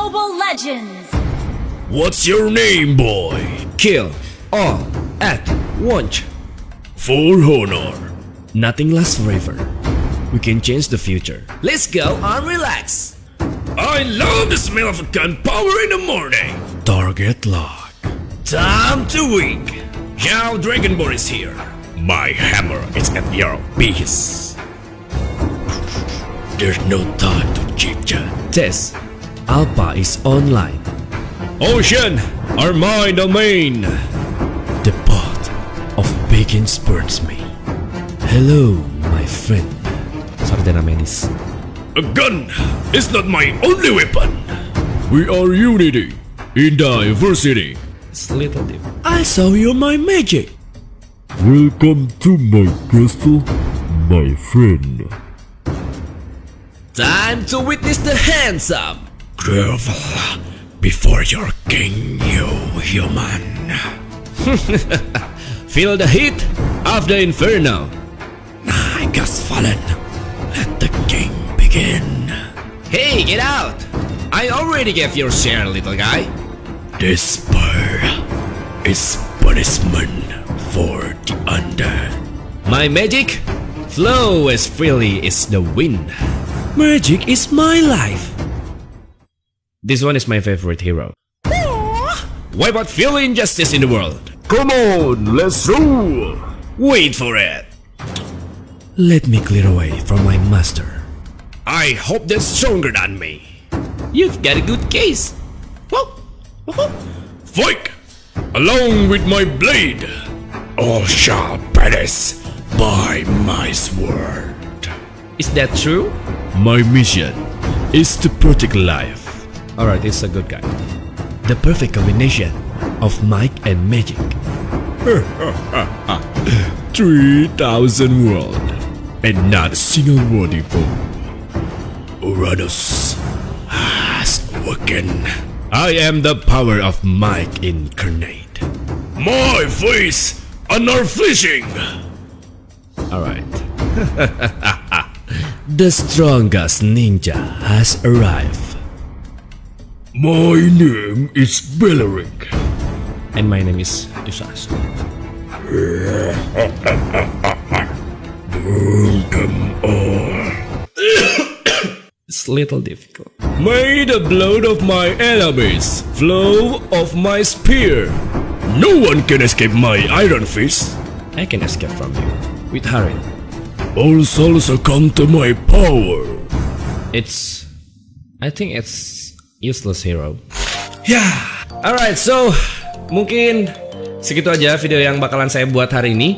Mobile Legends! What's your name, boy? Kill all at once. For honor. Nothing lasts forever. We can change the future. Let's go and relax. I love the smell of gunpowder in the morning. Target lock. Time to wink. Now Dragonborn is here. My hammer is at your base. There's no time to chit-chat. Test. Alpha is online. Ocean, are my domain. The pot of bacon spurns me. Hello, my friend. Sarjana medis. A gun is not my only weapon. We are unity in diversity. It's a little deep. I show you my magic. Welcome to my castle, my friend. Time to witness the hands-up. Grovel before your king, you human. Feel the heat of the inferno. Night has fallen. Let the king begin. Hey, get out! I already gave your share, little guy. This spur is punishment for the undead. My magic flow as freely as the wind. Magic is my life. This one is my favorite hero. Wipe out fear injustice in the world. Come on, let's rule! Wait for it. Let me clear away from my master. I hope that's stronger than me. You've got a good case. Fight! Along with my blade, all shall perish by my sword. Is that true? My mission is to protect life. Alright, it's a good guy. The perfect combination of might and magic. 3,000 world and not a single worthy foe. Uranus has awoken. I am the power of might incarnate. My face unflinching. Alright. The strongest ninja has arrived. My name is Belleric. And my name is Yusas. Burn them all. It's a little difficult. May the blood of my enemies flow of my spear. No one can escape my iron fist. I can escape from you with Harin. All souls succumb to my power. I think it's useless hero. Yeah. Alright, so mungkin segitu aja video yang bakalan saya buat hari ini.